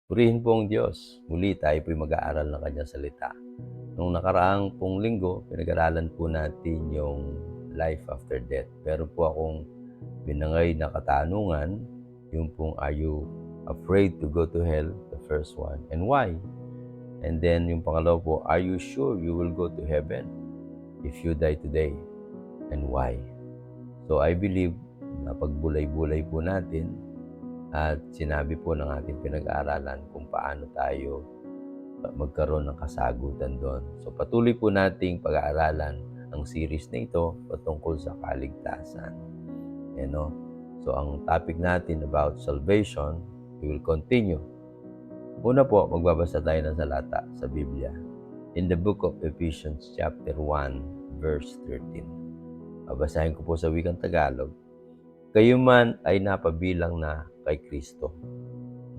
Purihin po ang Diyos. Muli tayo po'y mag-aaral ng Kanyang salita. Nung nakaraang pong linggo, pinag-aralan po natin yung life after death. Pero po akong binangay na katanungan, yung pong are you afraid to go to hell? The first one. And why? And then yung pangalawa po, are you sure you will go to heaven if you die today? And why? So I believe na pagbulay-bulay po natin at sinabi po ng ating pinag-aaralan kung paano tayo magkaroon ng kasagutan doon. So patuloy po nating pag-aaralan ang series na ito patungkol sa kaligtasan. So ang topic natin about salvation, we will continue. Una po, magbabasa tayo ng salata sa Biblia. In the book of Ephesians chapter 1, verse 13. Babasahin ko po sa wikang Tagalog. Kayo man ay napabilang na kay Kristo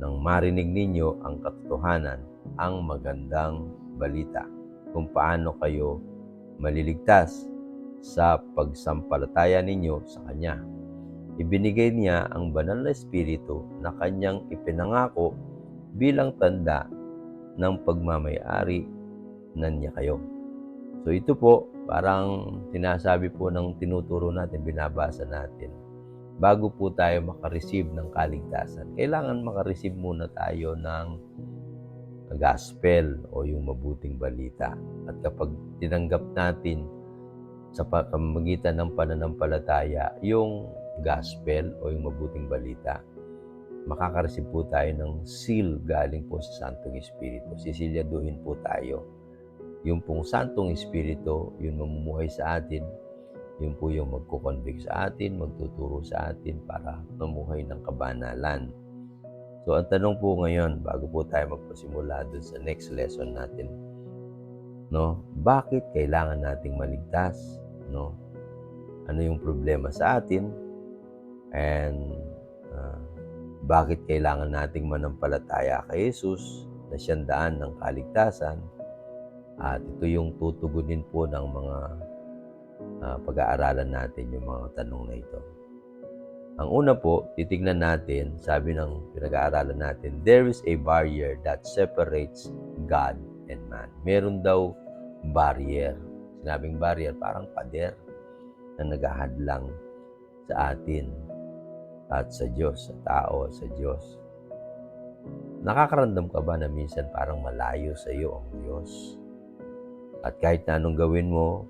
nang marinig ninyo ang katotohanan, ang magandang balita, kung paano kayo maliligtas sa pagsampalataya ninyo sa Kanya. Ibinigay niya ang banal na Espiritu na Kanyang ipinangako bilang tanda ng pagmamayari na niya kayo. So ito po, parang sinasabi po ng tinuturo natin, binabasa natin. Bago po tayo makareceive ng kaligtasan, kailangan makareceive muna tayo ng gospel o yung mabuting balita. At kapag tinanggap natin sa pamamagitan ng pananampalataya yung gospel o yung mabuting balita, makakareceive po tayo ng seal galing po sa Santong Espiritu. Sisilyaduhin po tayo. Yung pong Santong Espiritu, yun mamumuhay sa atin, yun po yung magkukonvict sa atin, magtuturo sa atin para mamuhay ng kabanalan. So, ang tanong po ngayon, bago po tayo magpasimula dun sa next lesson natin, bakit kailangan nating maligtas? Ano yung problema sa atin? And bakit kailangan nating manampalataya kay Jesus na siyang daan ng kaligtasan? At ito yung tutugunin po ng mga pag-aaralan natin yung mga tanong na ito. Ang una po, titignan natin, sabi ng pinag-aaralan natin, there is a barrier that separates God and man. Meron daw barrier. Sinabing barrier, parang pader na naghahadlang sa atin at sa Diyos, sa tao at sa Diyos. Nakakaramdam ka ba na minsan parang malayo sa iyo ang Diyos? At kahit na anong gawin mo,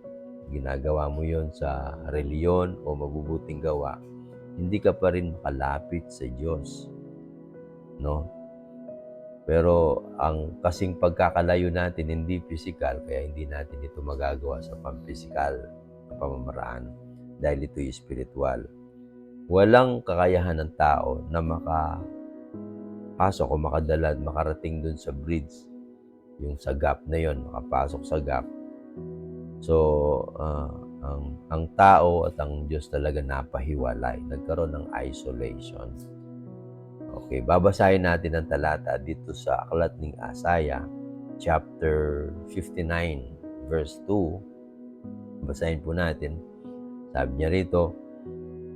ginagawa mo yon sa reliyon o mabubuting gawa, hindi ka pa rin makalapit sa Diyos. Pero ang kasing pagkakalayo natin, hindi physical, kaya hindi natin ito magagawa sa pampisikal na pamamaraan dahil ito'y spiritual. Walang kakayahan ng tao na makapasok o makadala at makarating dun sa bridge, yung sa gap na yon, makapasok sa gap. So, ang tao at ang Diyos talaga napahiwalay. Nagkaroon ng isolation. Okay, babasahin natin ang talata dito sa Aklat ng Isaiah, chapter 59, verse 2. Basahin po natin. Sabi niya rito,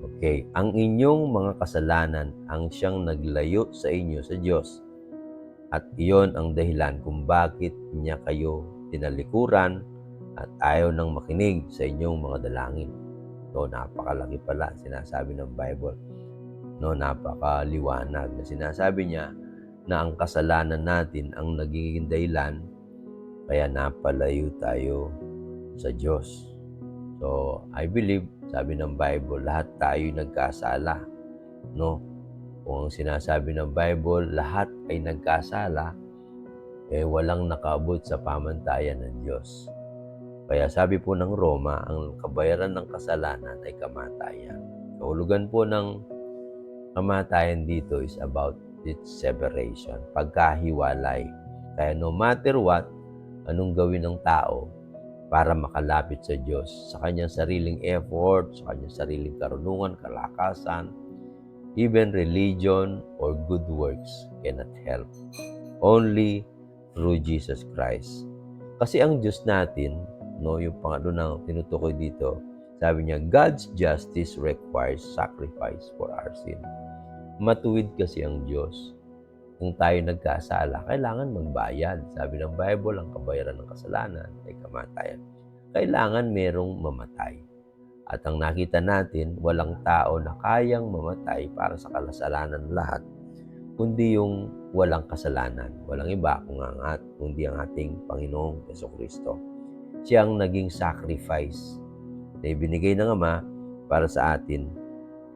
okay, ang inyong mga kasalanan ang siyang naglayo sa inyo sa Diyos. At iyon ang dahilan kung bakit niya kayo tinalikuran at ayaw nang makinig sa inyong mga dalangin. Napakalaki pala sinasabi ng Bible. Napakaliwanag na sinasabi niya na ang kasalanan natin ang nagiging dahilan kaya napalayo tayo sa Diyos. So, I believe, sabi ng Bible, lahat tayo nagkasala. Kung ang sinasabi ng Bible, lahat ay nagkasala, walang nakaabot sa pamantayan ng Diyos. Kaya sabi po ng Roma, ang kabayaran ng kasalanan ay kamatayan. Kahulugan po ng kamatayan dito is about its separation, pagkahiwalay. Kaya no matter what, anong gawin ng tao para makalapit sa Diyos, sa kanyang sariling effort, sa kanyang sariling karunungan, kalakasan, even religion or good works cannot help. Only through Jesus Christ. Kasi ang Diyos natin, yung pangalo na tinutukoy dito, sabi niya, God's justice requires sacrifice for our sin. Matuwid kasi ang Diyos. kung tayo nagkasala, kailangan magbayad. Sabi ng Bible, ang kabayaran ng kasalanan ay kamatayan. Kailangan merong mamatay. At ang nakita natin, walang tao na kayang mamatay para sa kasalanan lahat, kundi yung walang kasalanan. Walang iba kundi ang ating Panginoong Jesucristo. Siya ang naging sacrifice na ibinigay ng Ama para sa atin,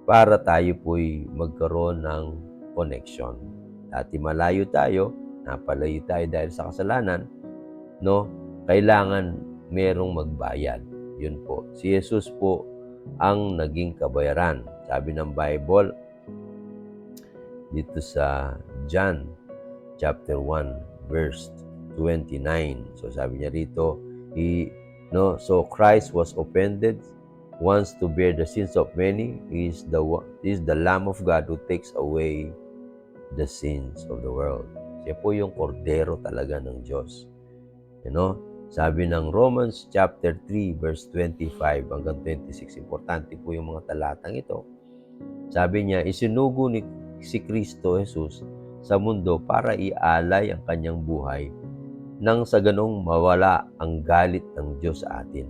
para tayo po'y magkaroon ng connection. Dati malayo tayo, napalayo tayo dahil sa kasalanan, no? Kailangan merong magbayad. Yun po. Si Jesus po ang naging kabayaran. Sabi ng Bible, dito sa John chapter 1 verse 29. So sabi niya rito, so Christ was offended once to bear the sins of many. He is the Lamb of God who takes away the sins of the world. Siya po yung kordero talaga ng Diyos. Sabi ng Romans chapter 3 verse 25 hanggang 26, importante po yung mga talatang ito. Sabi niya, isinugo ni si Kristo Jesus sa mundo para ialay ang kanyang buhay nang sa ganong mawala ang galit ng Diyos sa atin.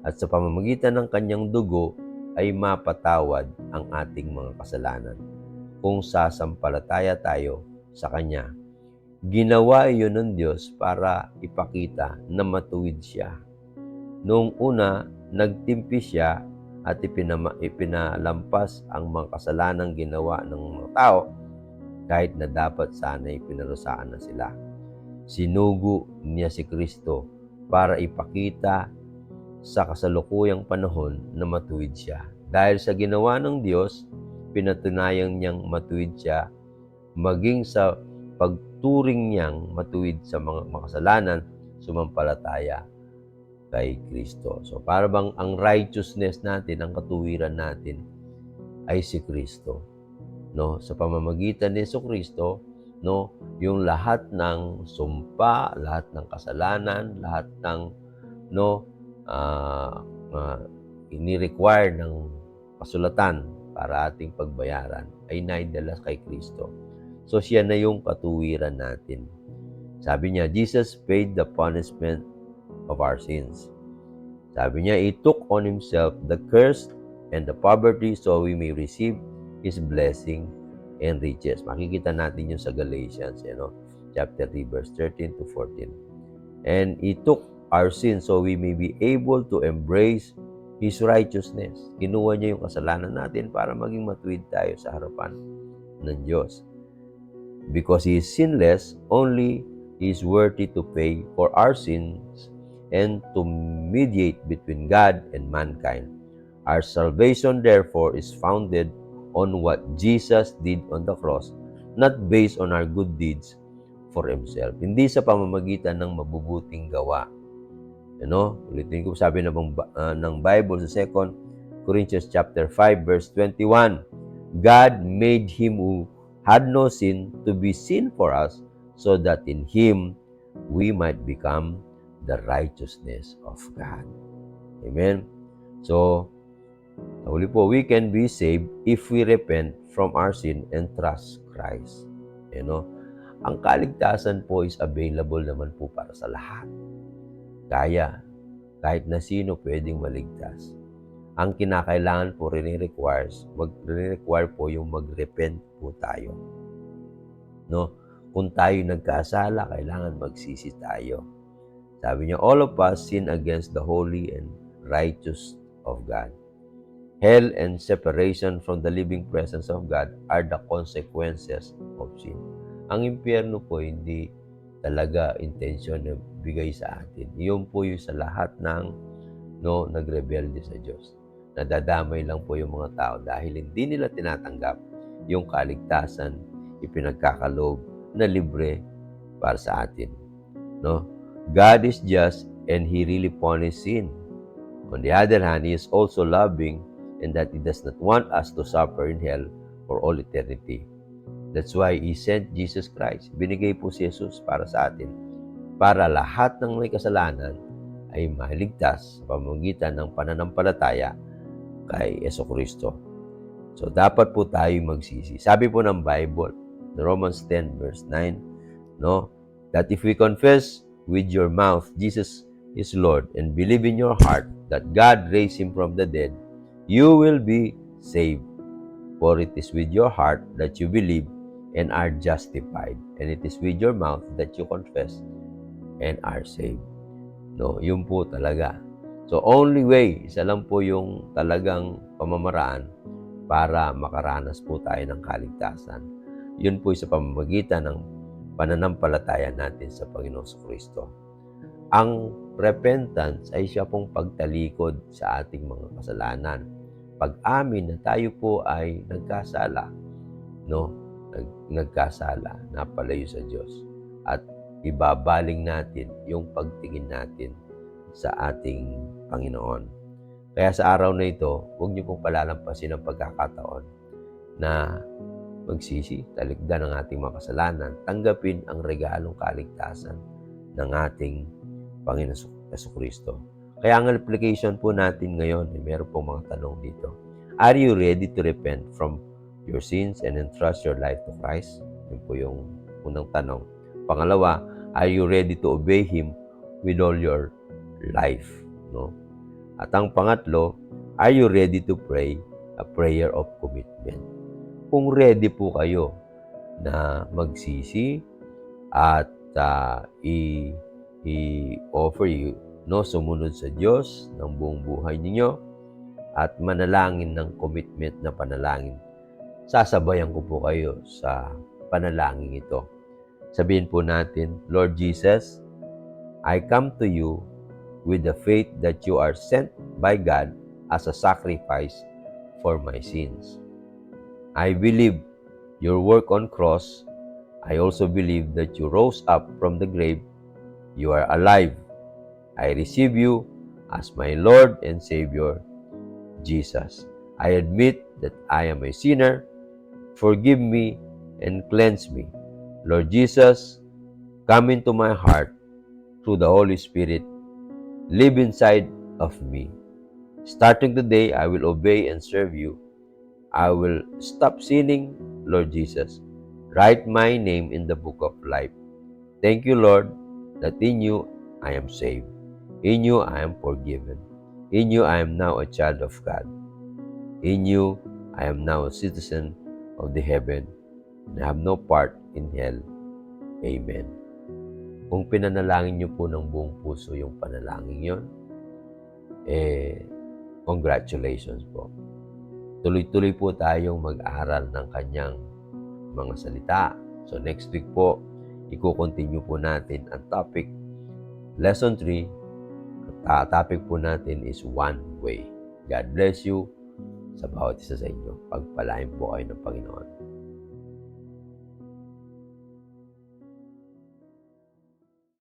At sa pamamagitan ng kanyang dugo ay mapatawad ang ating mga kasalanan kung sasampalataya tayo sa Kanya. Ginawa iyon ng Diyos para ipakita na matuwid siya. Noong una, nagtimpi siya at ipinalampas ang mga kasalanang ginawa ng mga tao kahit na dapat sana'y pinarusaan na sila. Sinugo niya si Kristo para ipakita sa kasalukuyang panahon na matuwid siya. Dahil sa ginawa ng Diyos, pinatunayan niyang matuwid siya, maging sa pagturing niyang matuwid sa mga makasalanan, sumampalataya kay Kristo. So para bang ang righteousness natin, ang katuwiran natin ay si Kristo. Sa pamamagitan ni Jesucristo, yung lahat ng sumpa, lahat ng kasalanan, lahat ng ini-require ng kasulatan para ating pagbayaran ay naidala kay Kristo. So siya na yung katuwiran natin. Sabi niya, Jesus paid the punishment of our sins. Sabi niya, He took on Himself the curse and the poverty so we may receive His blessing and riches. Makikita natin yun sa Galatians, chapter 3, verse 13 to 14. And He took our sins so we may be able to embrace His righteousness. Kinuha niya yung kasalanan natin para maging matuwid tayo sa harapan ng Diyos. Because He is sinless, only He is worthy to pay for our sins and to mediate between God and mankind. Our salvation, therefore, is founded on what Jesus did on the cross, not based on our good deeds for Himself. Hindi sa pamamagitan ng mabubuting gawa. Ulitin ko, sabi ng Bible sa 2 Corinthians chapter 5 verse 21, God made Him who had no sin to be sin for us, so that in Him we might become the righteousness of God. Amen? So, uli po, we can be saved if we repent from our sin and trust Christ. Ang kaligtasan po is available naman po para sa lahat. Kahit na sino pwedeng maligtas. Ang kinakailangan po require po yung mag-repent po tayo. Kung tayo nagkasala, kailangan magsisi tayo. Sabi niya, all of us sin against the holy and righteous of God. Hell and separation from the living presence of God are the consequences of sin. Ang impyerno po hindi talaga intensyon na bigay sa atin. Iyon po yung sa lahat ng nagrebelde sa Diyos. Nadadamay lang po yung mga tao dahil hindi nila tinatanggap yung kaligtasan, ipinagkakaloob na libre para sa atin. God is just and He really punishes sin. On the other hand, He is also loving and that He does not want us to suffer in hell for all eternity. That's why He sent Jesus Christ. Binigay po si Jesus para sa atin. Para lahat ng may kasalanan ay maligtas sa pamamagitan ng pananampalataya kay Jesucristo. So, dapat po tayo magsisi. Sabi po ng Bible, Romans 10 verse 9, no? That if we confess with your mouth Jesus is Lord and believe in your heart that God raised him from the dead, you will be saved. For it is with your heart that you believe and are justified, and it is with your mouth that you confess and are saved. No, yun po talaga. So only way, isa lang po yung talagang pamamaraan para makaranas po tayo ng kaligtasan. Yun po sa pamamagitan ng pananampalataya natin sa Panginoong Kristo. Ang repentance ay siya pong pagtalikod sa ating mga kasalanan. Pag-amin na tayo po ay nagkasala, no? Nagkasala, napalayo sa Diyos. At ibabaling natin yung pagtingin natin sa ating Panginoon. Kaya sa araw na ito, huwag niyo pong palalampasin ang pagkakataon na magsisi, talikdan ang ating mga kasalanan, tanggapin ang regalong kaligtasan ng ating Panginoon Jesucristo. Kaya ang application po natin ngayon, meron pong mga tanong dito. Are you ready to repent from your sins and entrust your life to Christ? Yun po yung unang tanong. Pangalawa, are you ready to obey Him with all your life? No? At ang pangatlo, are you ready to pray a prayer of commitment? Kung ready po kayo na magsisi at i-offer you, no, sumunod sa Diyos ng buong buhay ninyo at manalangin ng commitment na panalangin, sasabayan ko po kayo sa panalangin ito. Sabihin po natin, Lord Jesus, I come to you with the faith that you are sent by God as a sacrifice for my sins. I believe your work on cross. I also believe that you rose up from the grave. You are alive. I receive you as my Lord and Savior, Jesus. I admit that I am a sinner. Forgive me and cleanse me. Lord Jesus, come into my heart through the Holy Spirit. Live inside of me. Starting today, I will obey and serve you. I will stop sinning, Lord Jesus. Write my name in the book of life. Thank you, Lord, that in you I am saved. In you I am forgiven. In you I am now a child of God. In you I am now a citizen of the heaven and I have no part in hell. Amen. Kung pinanalangin niyo po ng buong puso yung panalangin yon, congratulations po. Tuloy-tuloy po tayong mag-aral ng kanyang mga salita. So next week po, i-continue po natin ang topic, Lesson 3. Ang topic po natin is one way. God bless you sa bawat isa sa inyo. Pagpalain po kayo ng Panginoon.